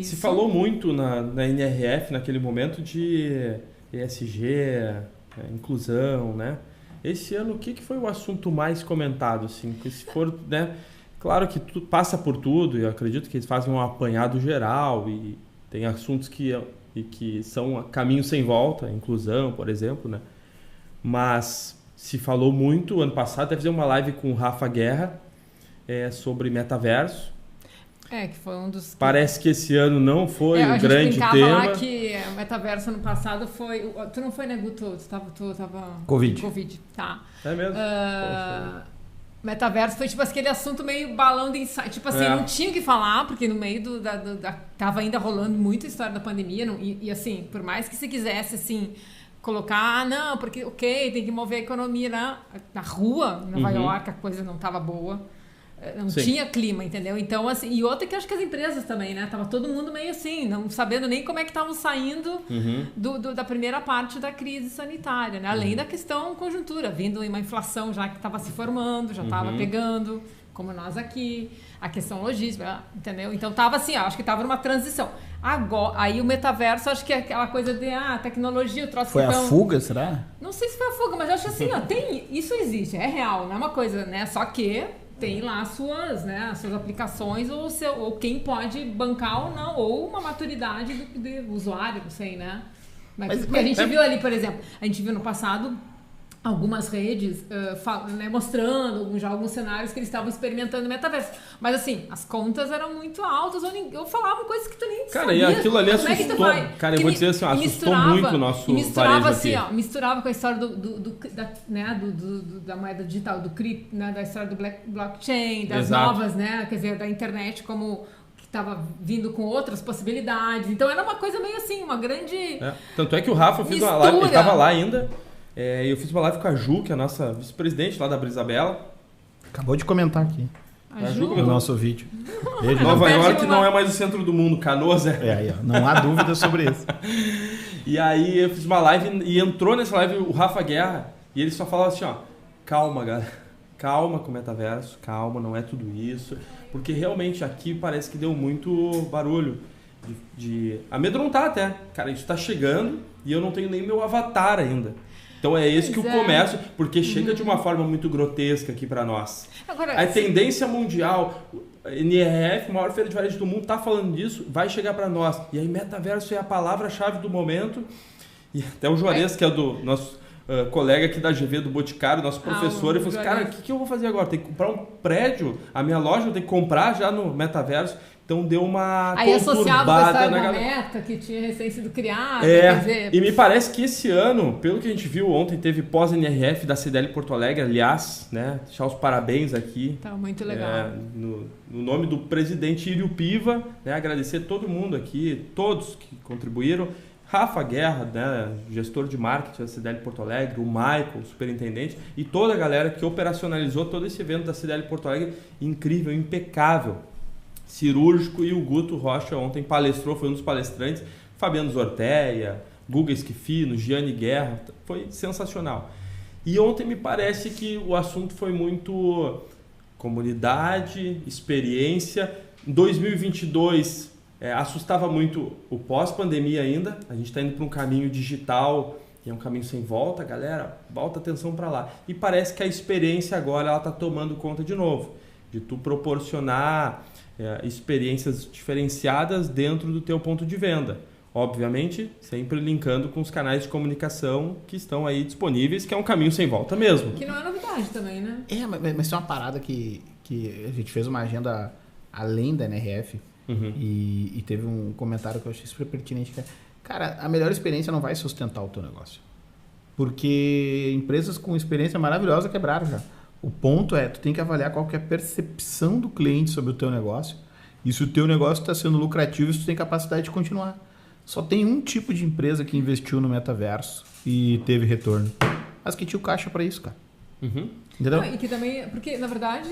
Se falou muito na NRF naquele momento de ESG, inclusão, né? Esse ano, o que foi o assunto mais comentado, assim? Se for, né? Claro que passa por tudo, e eu acredito que eles fazem um apanhado geral e tem assuntos que são caminhos sem volta, inclusão, por exemplo, né? Mas se falou muito, ano passado, até fazer uma live com o Rafa Guerra sobre metaverso. Que foi um dos... Parece que esse ano não foi o grande tema. Lá que o metaverso ano passado foi... Tu não foi, né, Guto? Tu tava... Covid, tá. É mesmo? Metaverso foi tipo aquele assunto meio balão de ensaio. Tipo assim, não tinha o que falar, porque no meio tava ainda rolando muita história da pandemia. E assim, por mais que se quisesse, assim, colocar... não, porque, tem que mover a economia na rua, em Nova York, a coisa não tava boa. Não tinha clima, entendeu? Então, assim, e outra que acho que as empresas também, né? Tava todo mundo meio assim, não sabendo nem como é que estavam saindo da primeira parte da crise sanitária, né? Além da questão conjuntura, vindo uma inflação já que estava se formando, já estava pegando, como nós aqui, a questão logística, entendeu? Então tava assim, acho que tava numa transição. Agora, aí o metaverso, acho que é aquela coisa de tecnologia, o troço foi a fuga, será? Não sei se foi a fuga, mas eu acho assim, isso existe, é real, não é uma coisa, né? Só que tem lá as suas aplicações ou quem pode bancar ou não, ou uma maturidade do usuário, não sei, né? Mas a gente viu ali, por exemplo, a gente viu no passado algumas redes mostrando já alguns cenários que eles estavam experimentando metaverso. Mas assim, as contas eram muito altas, eu falava coisas que tu nem sabia. Cara, e aquilo ali assustou. Cara, eu vou dizer assim, assustou muito o nosso misturava assim, misturava com a história da moeda digital, do cripto, né, da história do blockchain, das novas, né, quer dizer, da internet como que estava vindo com outras possibilidades. Então era uma coisa meio assim, uma grande Tanto é que o Rafa fez uma live, ele estava lá ainda. Eu fiz uma live com a Ju, que é a nossa vice-presidente lá da Brisabela. Acabou de comentar aqui. A Ju? No nosso vídeo. Nova York não é mais o centro do mundo, Canoas não há dúvida sobre isso. E aí eu fiz uma live e entrou nessa live o Rafa Guerra e ele só falava assim, calma, galera. Calma com o metaverso, calma, não é tudo isso. Porque realmente aqui parece que deu muito barulho. De amedrontar até. Cara, isso tá chegando e eu não tenho nem meu avatar ainda. Então é esse que o comércio, porque chega de uma forma muito grotesca aqui para nós. Agora, a tendência mundial, NRF, maior feira de varejo do mundo, tá falando disso, vai chegar para nós. E aí metaverso é a palavra-chave do momento. E até o Juarez, que é do nosso colega aqui da GV do Boticário, nosso professor, ele falou assim, cara, o que eu vou fazer agora? Tem que comprar um prédio, a minha loja eu tenho que comprar já no metaverso. Então deu uma conturbada na galera. Meta que tinha recém sido criada. Quer dizer... E me parece que esse ano, pelo que a gente viu ontem, teve pós-NRF da CDL Porto Alegre, aliás, né? Deixar os parabéns aqui. Tá muito legal. No nome do presidente Írio Piva, né? Agradecer todo mundo aqui, todos que contribuíram. Rafa Guerra, né? Gestor de marketing da CDL Porto Alegre, o Michael, superintendente, e toda a galera que operacionalizou todo esse evento da CDL Porto Alegre. Incrível, impecável. Cirúrgico, e o Guto Rocha ontem palestrou, foi um dos palestrantes, Fabiano Zorteia, Guga Esquifino, Gianni Guerra, foi sensacional. E ontem me parece que o assunto foi muito comunidade, experiência. Em 2022 assustava muito o pós-pandemia ainda, a gente está indo para um caminho digital e é um caminho sem volta, galera, volta atenção para lá. E parece que a experiência agora ela está tomando conta de novo, de tu proporcionar experiências diferenciadas dentro do teu ponto de venda. Obviamente, sempre linkando com os canais de comunicação que estão aí disponíveis, que é um caminho sem volta mesmo. Que não é novidade também, né? Mas tem uma parada que a gente fez uma agenda além da NRF e teve um comentário que eu achei super pertinente. Cara, a melhor experiência não vai sustentar o teu negócio. Porque empresas com experiência maravilhosa quebraram já. O ponto tu tem que avaliar qual que é a percepção do cliente sobre o teu negócio e se o teu negócio está sendo lucrativo, se tu tem capacidade de continuar. Só tem um tipo de empresa que investiu no metaverso e teve retorno. Mas que tinha o caixa para isso, cara. Entendeu? Não, e que também, porque na verdade,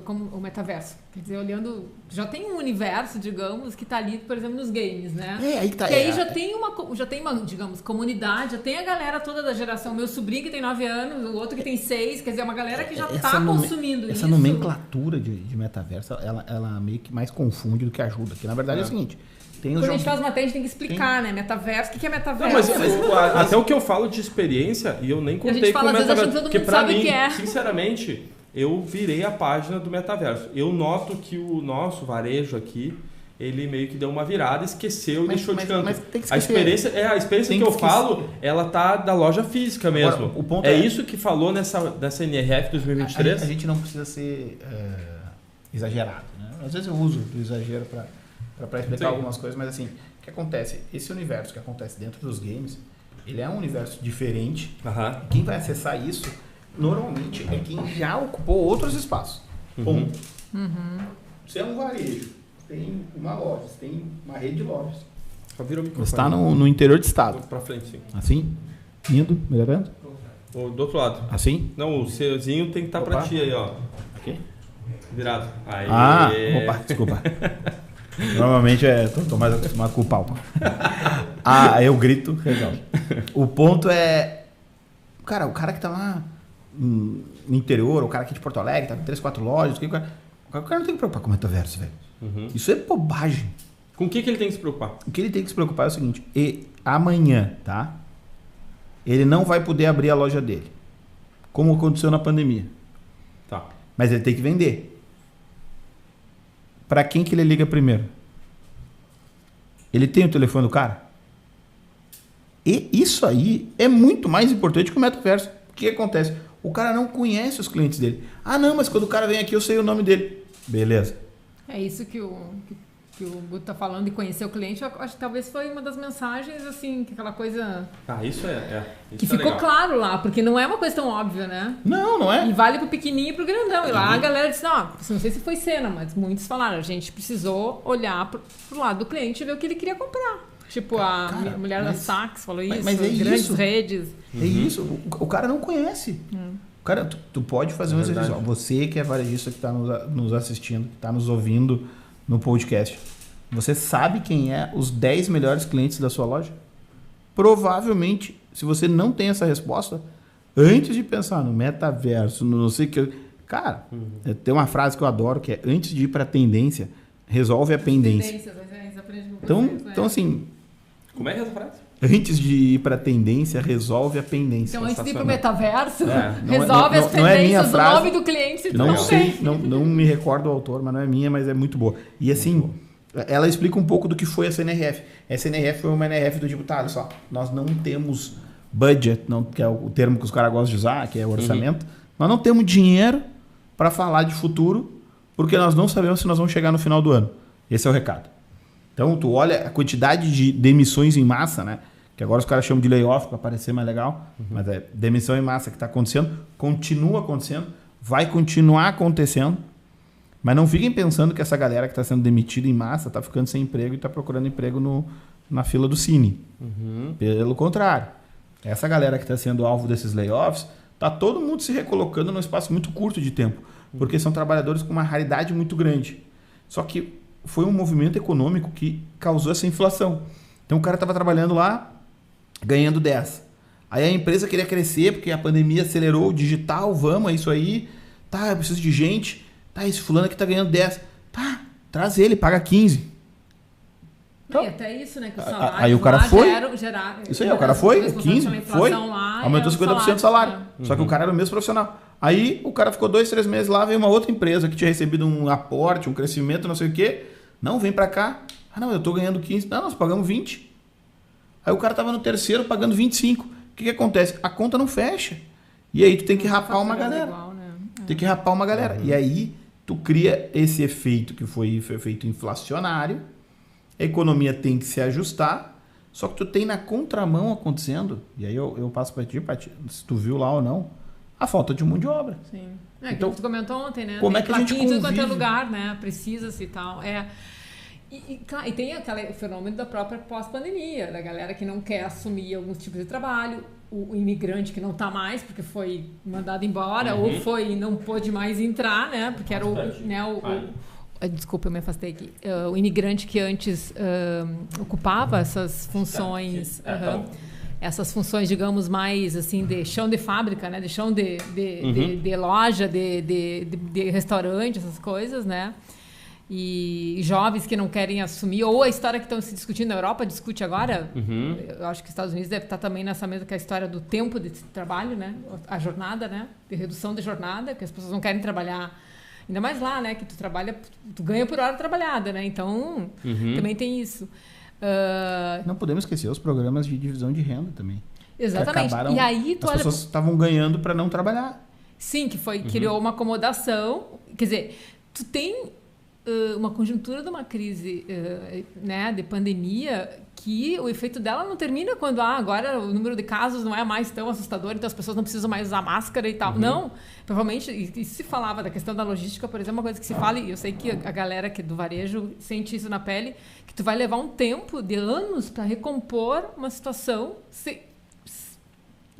como o metaverso, quer dizer, olhando, já tem um universo, digamos, que está ali, por exemplo, nos games, né? Aí que tá. Que aí já tem uma, digamos, comunidade, já tem a galera toda da geração, meu sobrinho que tem 9 anos, o outro que tem 6, quer dizer, uma galera que já está consumindo isso. Essa nomenclatura de metaverso, ela meio que mais confunde do que ajuda. Porque na verdade é o seguinte, Quando a gente faz matéria, a gente tem que explicar, né? Metaverso, o que é metaverso? Não, mas até o que eu falo de experiência, e eu nem contei com o metaverso. Porque pra mim, sinceramente, eu virei a página do metaverso. Eu noto que o nosso varejo aqui, ele meio que deu uma virada, esqueceu e deixou de canto. Mas tem que esquecer. A experiência que eu falo, ela tá da loja física mesmo. Agora, o ponto é isso que falou nessa NRF 2023? A gente não precisa ser exagerado, né? Às vezes eu uso do exagero para explicar algumas coisas, mas assim, o que acontece? Esse universo que acontece dentro dos games, ele é um universo diferente. Quem vai acessar isso, normalmente, é quem já ocupou outros espaços. Você é um varejo, tem uma loja, você tem uma rede de lojas. Você está no interior do estado. Pra frente, sim. Assim? Indo, melhorando? Do outro lado. Assim? Não, o Czinho tem que estar pra ti aí, ó. Aqui? Virado. Aí. Opa, desculpa. Normalmente tô mais acostumado com o palco. Aí eu grito, resolve. O ponto é... Cara, o cara que tá lá no interior, o cara aqui de Porto Alegre, tá com 3, 4 lojas, o cara não tem que se preocupar com o metaverso, velho. Isso é bobagem. Com o que ele tem que se preocupar? O que ele tem que se preocupar é o seguinte, amanhã, tá? Ele não vai poder abrir a loja dele. Como aconteceu na pandemia. Tá. Mas ele tem que vender. Para quem que ele liga primeiro? Ele tem o telefone do cara? E isso aí é muito mais importante que o metaverso. O que acontece? O cara não conhece os clientes dele. Ah, não, mas quando o cara vem aqui eu sei o nome dele. Beleza. É isso que o Guto tá falando de conhecer o cliente. Eu acho que talvez foi uma das mensagens, assim, que aquela coisa... isso que ficou claro lá, porque não é uma coisa tão óbvia, né? Não é. E vale pro pequenininho e pro grandão. E lá a galera disse, não sei se foi cena, mas muitos falaram, a gente precisou olhar pro lado do cliente e ver o que ele queria comprar. Tipo, a mulher da Saks falou isso, mas grandes redes. É isso, o cara não conhece. Cara, tu pode fazer um exercício. Você que é varejista, que está nos assistindo, que está nos ouvindo no podcast, você sabe quem é os 10 melhores clientes da sua loja? Provavelmente, se você não tem essa resposta, antes de pensar no metaverso, no não sei o que... Cara, tem uma frase que eu adoro, que é antes de ir para a tendência, resolve a pendência. Então, assim... Como é que é essa frase? Antes de ir para a tendência, resolve a pendência. Então, antes de ir para o metaverso, resolve as tendências, o nome do cliente. Não me recordo o autor, mas não é minha, mas é muito boa. E assim, ela explica um pouco do que foi essa NRF. Essa NRF foi uma NRF do tipo, olha só, nós não temos budget, que é o termo que os caras gostam de usar, que é o orçamento. Nós não temos dinheiro para falar de futuro, porque nós não sabemos se nós vamos chegar no final do ano. Esse é o recado. Então, tu olha a quantidade de demissões em massa, né? Que agora os caras chamam de layoff para parecer mais legal, mas é demissão em massa que está acontecendo, continua acontecendo, vai continuar acontecendo, mas não fiquem pensando que essa galera que está sendo demitida em massa está ficando sem emprego e está procurando emprego na fila do Cine. Pelo contrário, essa galera que está sendo alvo desses layoffs, está todo mundo se recolocando num espaço muito curto de tempo, porque são trabalhadores com uma raridade muito grande. Só que foi um movimento econômico que causou essa inflação. Então o cara estava trabalhando lá, ganhando 10. Aí a empresa queria crescer, porque a pandemia acelerou o digital, vamos, é isso aí. Tá, eu preciso de gente. Tá, esse fulano aqui tá ganhando 10. Tá, traz ele, paga 15. Então, e até isso, né? Que o salário aí o cara foi. Isso aí, o cara foi, 15, foi. Lá, aumentou 50% do salário. Só que o cara era o mesmo profissional. Aí o cara ficou 2, 3 meses lá, veio uma outra empresa que tinha recebido um aporte, um crescimento, não sei o quê. Não, vem pra cá. Ah, não, eu tô ganhando 15. Não, nós pagamos 20. Aí o cara tava no terceiro pagando 25. O que acontece? A conta não fecha. E aí tu tem que rapar uma galera. Tem que rapar uma galera. E aí tu cria esse efeito que foi efeito inflacionário. A economia tem que se ajustar. Só que tu tem na contramão acontecendo. E aí eu passo pra ti, se tu viu lá ou não, a falta de mão de obra. Sim. Então, tu comentou ontem, né? Como é que a gente convive? Em tudo quanto é lugar, né? Precisa-se e tal. E tem aquele fenômeno da própria pós-pandemia, da galera que não quer assumir alguns tipos de trabalho, o imigrante que não está mais porque foi mandado embora ou não pôde mais entrar, né? Porque era desculpa, eu me afastei aqui. O imigrante que antes ocupava essas funções, essas funções, digamos, mais assim de chão de fábrica, né? De chão de loja, de restaurante, essas coisas, né? e jovens que não querem assumir, ou a história que estão se discutindo na Europa, discute agora, eu acho que os Estados Unidos deve estar também nessa mesma, que é a história do tempo de trabalho, né? A jornada, né? De redução de jornada, que as pessoas não querem trabalhar, ainda mais lá, né? Que tu trabalha, tu ganha por hora trabalhada, né? Então, também tem isso. Não podemos esquecer os programas de divisão de renda também. Exatamente. Acabaram, e aí as pessoas estavam ganhando para não trabalhar. Sim, que criou uma acomodação. Quer dizer, tu tem uma conjuntura de uma crise, né, de pandemia, que o efeito dela não termina quando agora o número de casos não é mais tão assustador, então as pessoas não precisam mais usar máscara e tal. Não, provavelmente, e se falava da questão da logística, por exemplo, uma coisa que se fala, e eu sei que a galera que do varejo sente isso na pele, que tu vai levar um tempo de anos para recompor uma situação.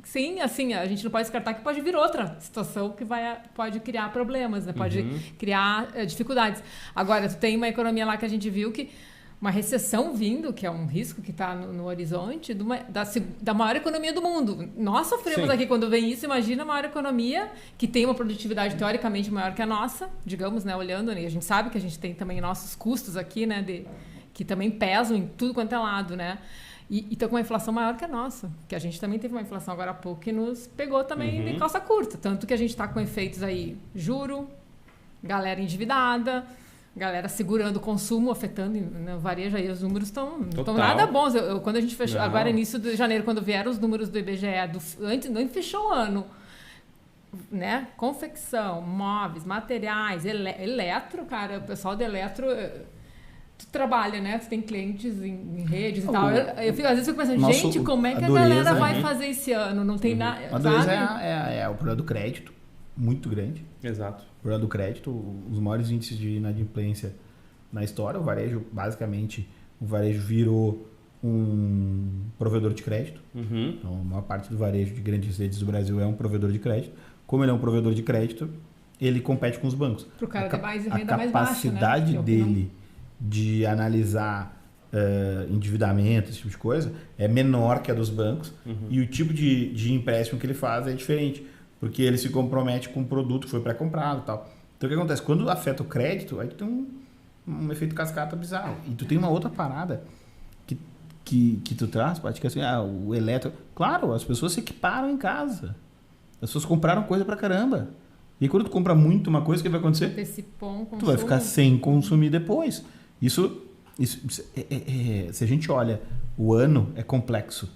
Sim, assim, a gente não pode descartar que pode vir outra situação que pode criar problemas, né? Pode criar dificuldades. Agora, tu tem uma economia lá que a gente viu que uma recessão vindo, que é um risco que está no horizonte, da maior economia do mundo. Nós sofremos aqui quando vem isso, imagina a maior economia que tem uma produtividade teoricamente maior que a nossa, digamos, né? Olhando, né? A gente sabe que a gente tem também nossos custos aqui, né? Que também pesam em tudo quanto é lado, né? E está com uma inflação maior que a nossa, que a gente também teve uma inflação agora há pouco que nos pegou também de calça curta. Tanto que a gente está com efeitos aí, juro, galera endividada, galera segurando o consumo, afetando no varejo aí. Os números estão nada bons. Quando a gente fechou, agora início de janeiro, quando vieram os números do IBGE, antes não fechou o ano, né? Confecção, móveis, materiais, eletro, cara, o pessoal do eletro... Tu trabalha, né? Tu tem clientes em redes e tal. Eu fico, às vezes eu fico pensando, gente, como é que a galera vai fazer esse ano? Não tem nada. A dureza é o problema do crédito, muito grande. Exato. O problema do crédito, os maiores índices de inadimplência na história. O varejo, basicamente, virou um provedor de crédito. Então, a maior parte do varejo de grandes redes do Brasil é um provedor de crédito. Como ele é um provedor de crédito, ele compete com os bancos. Pro cara ter mais renda mais baixa, né? A capacidade dele de analisar endividamento, esse tipo de coisa, é menor que a dos bancos. E o tipo de empréstimo que ele faz é diferente, porque ele se compromete com um produto que foi pré-comprado e tal. Então, o que acontece? Quando afeta o crédito, aí tu tem um efeito cascata bizarro. E tu tem uma outra parada que tu traz, Paty, que é assim, o eletro... Claro, as pessoas se equiparam em casa. As pessoas compraram coisa pra caramba. E quando tu compra muito uma coisa, o que vai acontecer? Tu vai ficar sem consumir depois. Isso se a gente olha o ano, é complexo.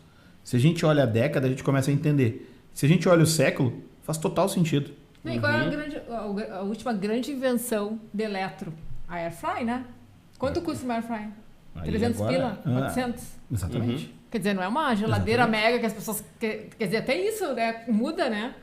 Se a gente olha a década, a gente começa a entender. Se a gente olha o século, faz total sentido. E qual é a última grande invenção de eletro? A Airfry, né? Quanto custa uma Airfry? 300 pila? 400? Exatamente. Quer dizer, não é uma geladeira mega que as pessoas... Quer dizer, até isso, né? Muda, né?